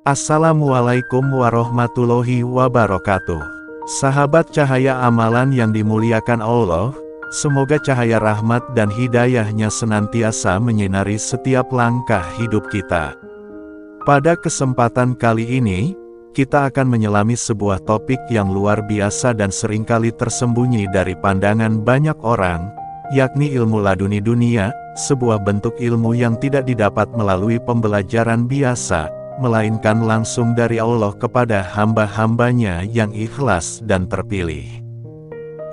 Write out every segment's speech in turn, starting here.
Assalamualaikum warahmatullahi wabarakatuh. Sahabat cahaya amalan yang dimuliakan Allah, semoga cahaya rahmat dan hidayahnya senantiasa menyinari setiap langkah hidup kita. Pada kesempatan kali ini, kita akan menyelami sebuah topik yang luar biasa dan seringkali tersembunyi dari pandangan banyak orang, yakni ilmu laduni dunia, sebuah bentuk ilmu yang tidak didapat melalui pembelajaran biasa, melainkan langsung dari Allah kepada hamba-hambanya yang ikhlas dan terpilih.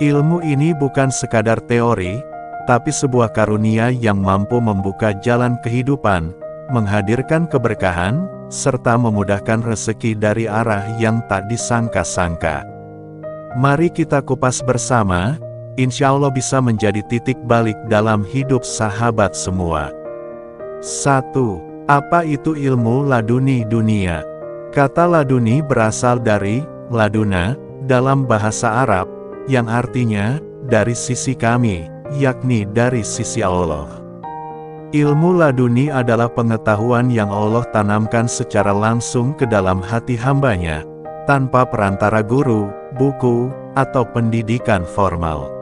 Ilmu ini bukan sekadar teori, tapi sebuah karunia yang mampu membuka jalan kehidupan, menghadirkan keberkahan, serta memudahkan rezeki dari arah yang tak disangka-sangka. Mari kita kupas bersama, insya Allah bisa menjadi titik balik dalam hidup sahabat semua. 1. Apa itu ilmu laduni dunia? Kata laduni berasal dari laduna, dalam bahasa Arab, yang artinya, dari sisi kami, yakni dari sisi Allah. Ilmu laduni adalah pengetahuan yang Allah tanamkan secara langsung ke dalam hati hambanya, tanpa perantara guru, buku, atau pendidikan formal.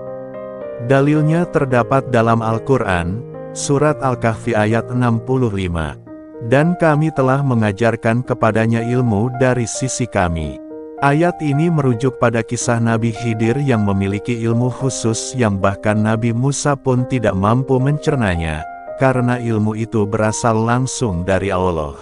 Dalilnya terdapat dalam Al-Quran, Surat Al-Kahfi ayat 65. Dan kami telah mengajarkan kepadanya ilmu dari sisi kami. Ayat ini merujuk pada kisah Nabi Khidir yang memiliki ilmu khusus yang bahkan Nabi Musa pun tidak mampu mencernanya, karena ilmu itu berasal langsung dari Allah.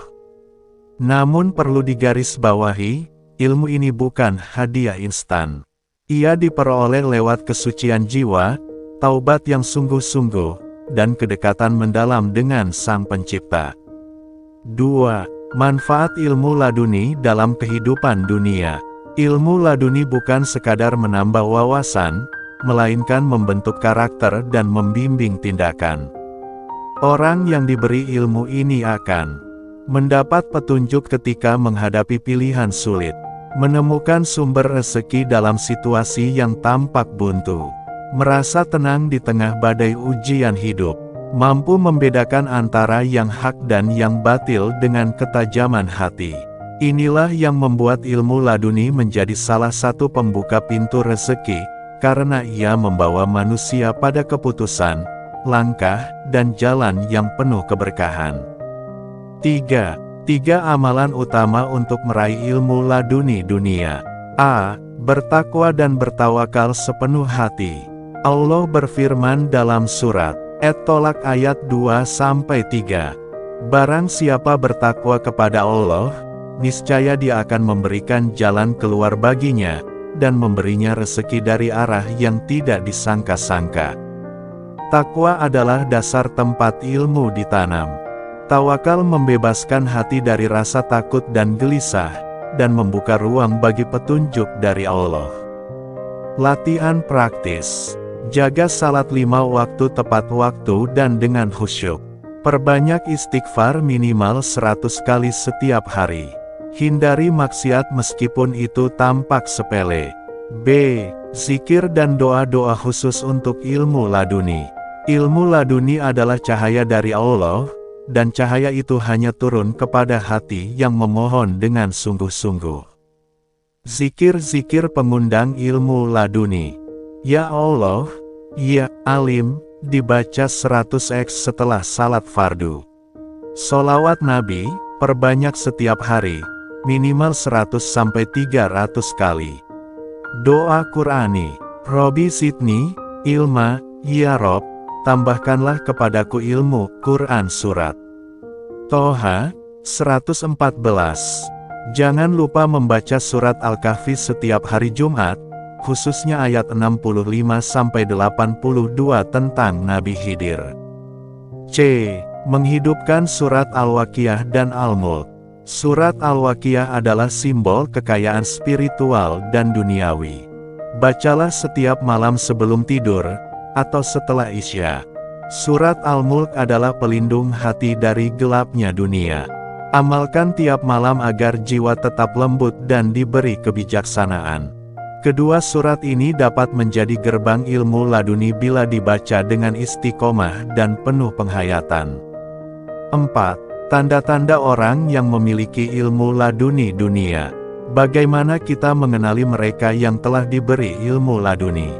Namun perlu digarisbawahi, ilmu ini bukan hadiah instan. Ia diperoleh lewat kesucian jiwa, taubat yang sungguh-sungguh, dan kedekatan mendalam dengan Sang Pencipta. 2. Manfaat ilmu laduni dalam kehidupan dunia. Ilmu laduni bukan sekadar menambah wawasan, melainkan membentuk karakter dan membimbing tindakan. Orang yang diberi ilmu ini akan mendapat petunjuk ketika menghadapi pilihan sulit, menemukan sumber rezeki dalam situasi yang tampak buntu, merasa tenang di tengah badai ujian hidup, mampu membedakan antara yang hak dan yang batil dengan ketajaman hati. Inilah yang membuat ilmu laduni menjadi salah satu pembuka pintu rezeki, karena ia membawa manusia pada keputusan, langkah, dan jalan yang penuh keberkahan. 3. Amalan utama untuk meraih ilmu laduni dunia. A. Bertakwa dan bertawakal sepenuh hati. Allah berfirman dalam surat At-Tolak ayat 2-3. Barang siapa bertakwa kepada Allah, niscaya Dia akan memberikan jalan keluar baginya, dan memberinya rezeki dari arah yang tidak disangka-sangka. Takwa adalah dasar tempat ilmu ditanam. Tawakal membebaskan hati dari rasa takut dan gelisah, dan membuka ruang bagi petunjuk dari Allah. Latihan praktis. Jaga salat 5 waktu tepat waktu dan dengan khusyuk. Perbanyak istighfar minimal 100 kali setiap hari. Hindari maksiat meskipun itu tampak sepele. B. Zikir dan doa-doa khusus untuk ilmu laduni. Ilmu laduni adalah cahaya dari Allah, dan cahaya itu hanya turun kepada hati yang memohon dengan sungguh-sungguh. Zikir-zikir pengundang ilmu laduni. Ya Allah, Ya Alim, dibaca 100x setelah salat fardu. Sholawat Nabi, perbanyak setiap hari, minimal 100-300 kali. Doa Qur'ani. Robi Sidni, Ilma, Ya Rob, tambahkanlah kepadaku ilmu. Quran Surat Toha, 114. Jangan lupa membaca surat Al-Kahfi setiap hari Jumat, khususnya ayat 65-82 tentang Nabi Khidir. C. Menghidupkan surat Al-Waqiah dan Al-Mulk. Surat Al-Waqiah adalah simbol kekayaan spiritual dan duniawi. Bacalah setiap malam sebelum tidur, atau setelah Isya. Surat Al-Mulk adalah pelindung hati dari gelapnya dunia. Amalkan tiap malam agar jiwa tetap lembut dan diberi kebijaksanaan. Kedua surat ini dapat menjadi gerbang ilmu laduni bila dibaca dengan istiqomah dan penuh penghayatan. 4. Tanda-tanda orang yang memiliki ilmu laduni dunia. Bagaimana kita mengenali mereka yang telah diberi ilmu laduni?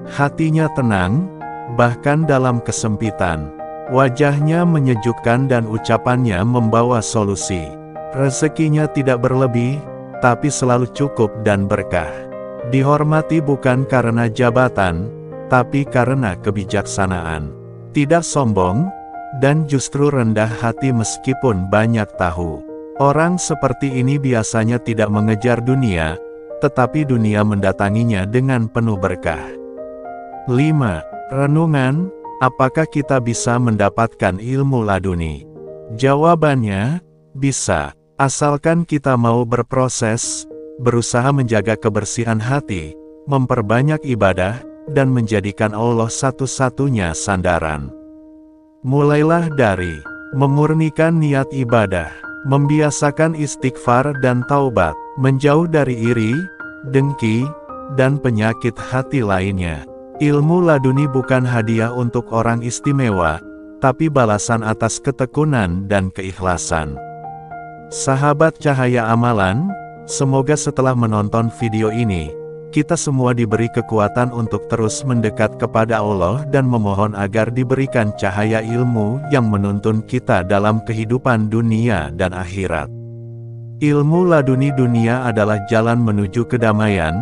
Hatinya tenang, bahkan dalam kesempitan. Wajahnya menyejukkan dan ucapannya membawa solusi. Rezekinya tidak berlebih, tapi selalu cukup dan berkah. Dihormati bukan karena jabatan, tapi karena kebijaksanaan. Tidak sombong, dan justru rendah hati meskipun banyak tahu. Orang seperti ini biasanya tidak mengejar dunia, tetapi dunia mendatanginya dengan penuh berkah. 5. Renungan, apakah kita bisa mendapatkan ilmu laduni? Jawabannya, bisa, asalkan kita mau berproses, berusaha menjaga kebersihan hati, memperbanyak ibadah, dan menjadikan Allah satu-satunya sandaran. Mulailah dari memurnikan niat ibadah, membiasakan istighfar dan taubat, menjauh dari iri, dengki, dan penyakit hati lainnya. Ilmu laduni bukan hadiah untuk orang istimewa, tapi balasan atas ketekunan dan keikhlasan. Sahabat Cahaya Amalan, semoga setelah menonton video ini, kita semua diberi kekuatan untuk terus mendekat kepada Allah dan memohon agar diberikan cahaya ilmu yang menuntun kita dalam kehidupan dunia dan akhirat. Ilmu laduni dunia adalah jalan menuju kedamaian,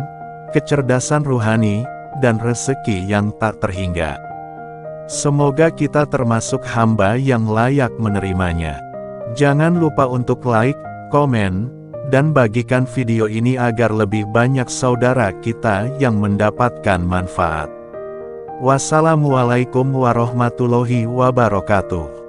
kecerdasan ruhani, dan rezeki yang tak terhingga. Semoga kita termasuk hamba yang layak menerimanya. Jangan lupa untuk like, komen, dan bagikan video ini agar lebih banyak saudara kita yang mendapatkan manfaat. Wassalamualaikum warahmatullahi wabarakatuh.